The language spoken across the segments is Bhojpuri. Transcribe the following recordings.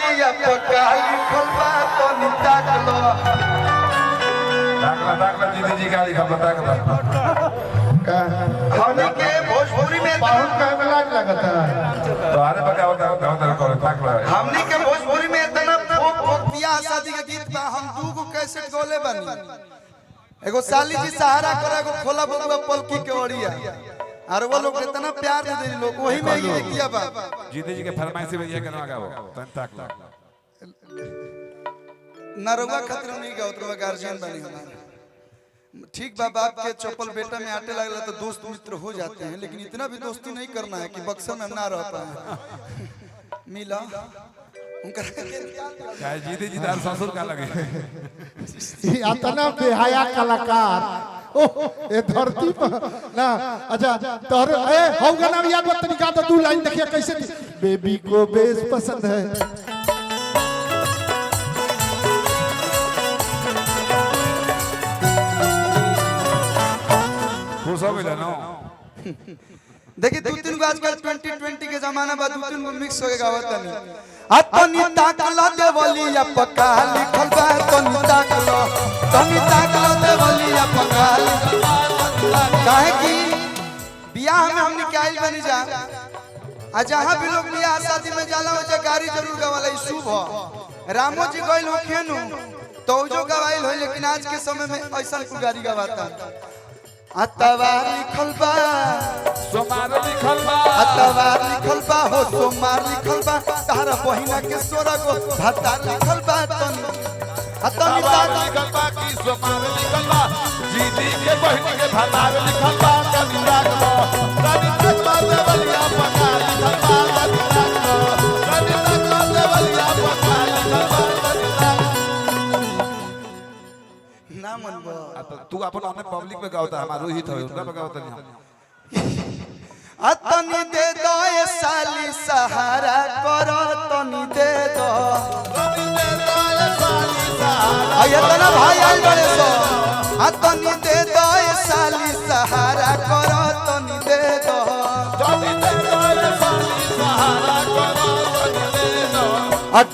देवलिया पकाली खलबा तो निताक लो दाखला दीदी जी गाड़ी का बता हमने के भोजपुरी में बहुत कहला लगता है तो आरे बता करे दाखला हमने के भोजपुरी में इतना फोक फोक बियाह शादी के गीत बा हम दू गो कैसेट गोले बनी एगो साली जी सहारा करे एगो खोला बबुआ पलकी के ओड़िया और वो लोग इतना प्यार दे दे लोग वही में ये किया बा जीते जी के फरमाइश में ये करवा गाओ तन ताकला नरवा खतर नहीं गाओ तो गार्जियन बनी हमारे ठीक बा बाप के चप्पल बेटा में आटे लगला तो दोस्त मित्र हो जाते हैं लेकिन इतना भी दोस्ती नहीं करना है कि बक्सर में ना रह पाए मिला चाहे जीते जी दार ससुर का लगे इतना बेहया कलाकार ओ ए धरती पर ना अच्छा तोर ए हो गाना याद मत तरीका तो तू लाइन देखिए कैसे बेबी को बेस पसंद है खुश हो गया ना देखिए दो तीन को आजकल 2020 के जमाना बाद दो तीन को मिक्स हो गया होता नहीं अतनी ताकला देवलिया पका लिखल बा तनी ताकला देवलिया पका काहे कि बियाह में हमने क्या आइल बनी जा आ जहां भी लोग बियाह शादी में जाला हो जा गाड़ी जरूर गवाला ई शुभ हो रामो जी गइल हो खेनु तो जो गवाइल हो लेकिन आज के समय में ऐसा को गाड़ी गवाता अतवार लिखल बा सोमार लिखल बा अतवार लिखल बा हो सोमार लिखल बा तारा बहिना के सोरा गो भतार लिखल बा तनी अतवार लिखल बा की सोमार लिखल बा जीती के बहिनी के भतार लिखल बा तनी राखलो तनी राखलो देवलिया पका लिखल बा तनी राखलो देवलिया पका लिखल बा तनी ना मन बा तू अपन अपने पब्लिक में गाओ हमारो हित है उनका गाओ तनी अतनी दे दो ए साली सहारा करो तनी दे दो आया तना भाई आई बड़े सो अतनी दे दो ए साली सहारा करो तनी दे दो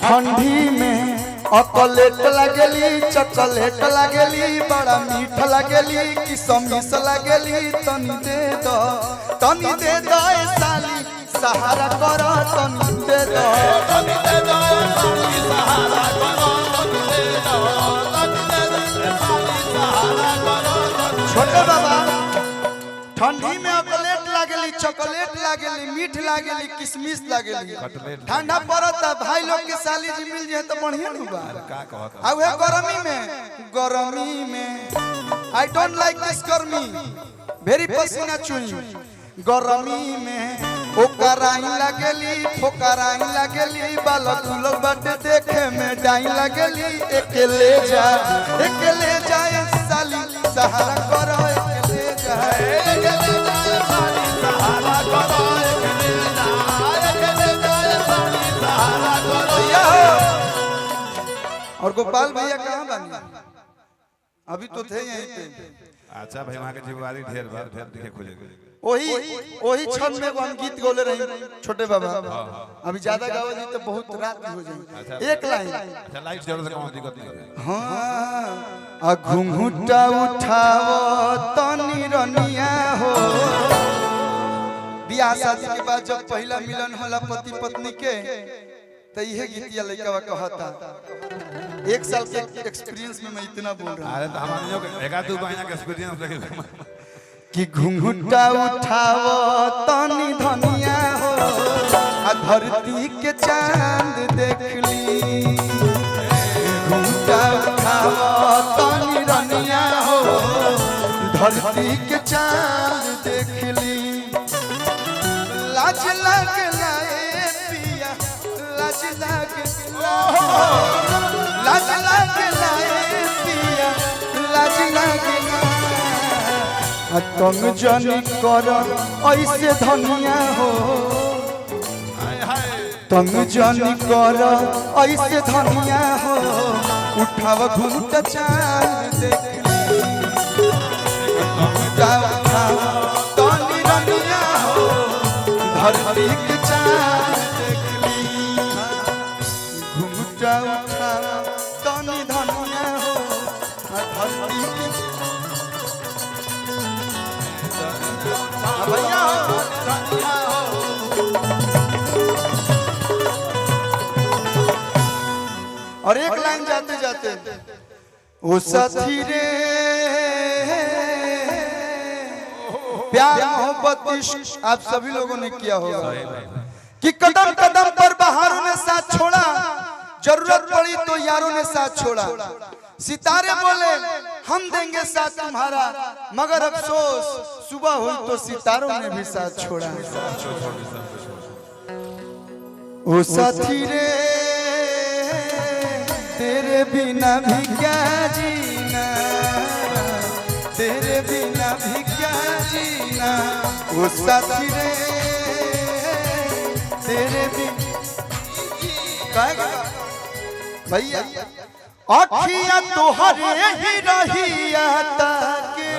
ठंडी में अकलेट लगेली चॉकलेट लगेली बड़ा मीठ लगेली किशमिश लगेली तनी दे दो ए साली सहारा करो तनी दे दो छोटे बाबा ठंडी में अकलेट लागेली चॉकलेट लागेली मीठ लागेली किशमिश लागेली ठंडा पड़ता भाई लोग के साली जी मिल जाए तो बढ़िया न बा का कहत आ वे गरमी में आई डोंट लाइक दिस गर्मी वेरी पसीना चुई गरमी में ओकराई लागेली फोकराई लागेली बाल खुलल बाटे देखे में डाई लागेली अकेले जाए साली सहारा करो अकेले जाए साली सहारा करो और गोपाल भैया कहाँ बनी अभी तो थे यहीं पे अच्छा भाई वहां के जिम्मेवारी ढेर दिखे खोजे वही क्षण में हम गीत गोले रहे छोटे बाबा अभी ज्यादा गावे जी तो बहुत रात हो जाए एक लाइन अच्छा लाइट जरूर से कोनो दिक्कत नहीं है हाँ आ घुंघुटा उठाओ तनी रनिया हो बियाह शादी के बाद जब पहला मिलन होला पति पत्नी के तो यह गीतिया लड़का कहता एक साल के एक्सपीरियंस में मैं इतना बोल रहा हूँ अरे तो हमारे जो एक आध दो महीना का एक्सपीरियंस लगे कि घुंघुटा उठाओ तनी धनिया हो आ धरती के चांद देख ली घुंघुटा उठाओ तनी रनिया हो धरती के चांद देख ली लाज लगला ए पिया लाज लगला ए पिया लाज लगला तुम जनी कर ऐसे धनिया हो तुम जनी कर ऐसे धनिया हो उठाव घूंट चांद देख तनी रनिया हो धरती के चांद देख घुंघटा उठा तनी धनिया हो धरती के भैया हो धनिया हो और एक लाइन जाते जाते ओ साथी रे प्यार मोहब्बत इश्क आप सभी लोगों ने किया होगा कि कदम कदम पर बहारों ने साथ छोड़ा, जरूरत पड़ी तो यारों ने साथ छोड़ा। सितारे बोले हम देंगे साथ तुम्हारा, मगर अफसोस सुबह हुई तो सितारों ने भी साथ छोड़ा। ओ साथी रे तेरे बिना भी क्या जीना, तेरे बिना भी क्या जीना। वो साथी रे तेरे बिना भैया अखियां तोहरे ही रहिया ताके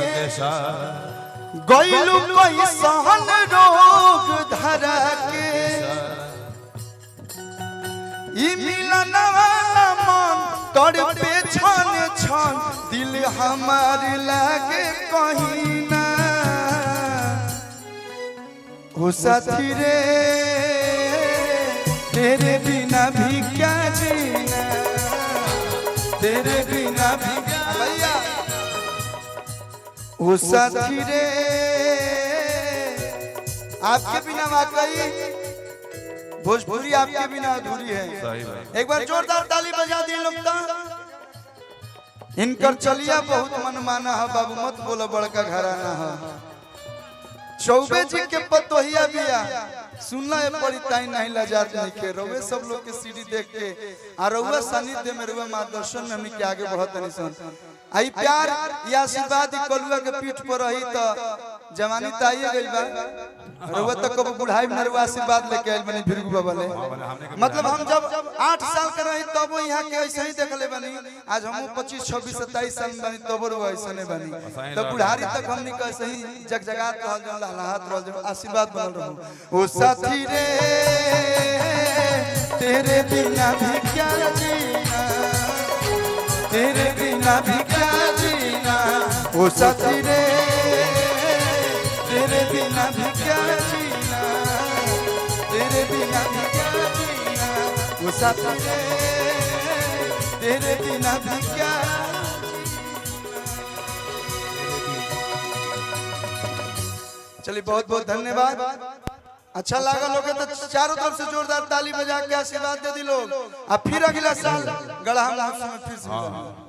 गइलू कोई सहन रोग धरा के ई मिलन वाला मन तड़पे छन छन दिल हमार लागे कहीं ना। ओ साथी रे तेरे बिना भी क्या जीना, तेरे बिना भी क्या भैया। ओ साथी रे आपके बिना वाकई भोजपुरी आपके बिना अधूरी है। एक बार जोरदार ताली बजा दिए लोग। इनकर चलिया बहुत मनमाना है बाबू, मत बोलो बड़का घराना है। चौबे जी के पतोहिया बिया सुनना है पड़ी ताई नहीं लजात नहीं के रउवे सब लोग के सीडी देख के आ रउवा सानिध्य में रउवा मार्गदर्शन में हमनी के आगे बढ़त नहीं सन। आई प्यार या आशीर्वाद कलुआ के पीठ पर रही तो जवानी त आइए गइल बा। रउवा तक कब बुढ़ाई में रउवा आशीर्वाद लेके आइल बनी भिरगु बाबा ले। मतलब हम जब 8 साल के रही तब यहाँ के ऐसे ही देखले बनी। आज हम 25 26 27 साल बनी तब रउवा ऐसे नहीं बनी। तो बुढ़ारी तक हमनी के ऐसे ही जगजगात रहल जन लहलहात रहल जन आशीर्वाद बनल रहू। ओ साथी रे तेरे बिना भी क्या जीना, तेरे बिना भी क्या जीना। ओ साथी रे तेरे बिना भी क्या जीना, तेरे बिना भी क्या जीना। ओ साथी रे तेरे बिना भी क्या। चलिए बहुत बहुत धन्यवाद। अच्छा लगा लोग तो चारों तरफ से जोरदार ताली बजा के आशीर्वाद दे दी लोग। अब फिर अगला साल गढ़ा फिर से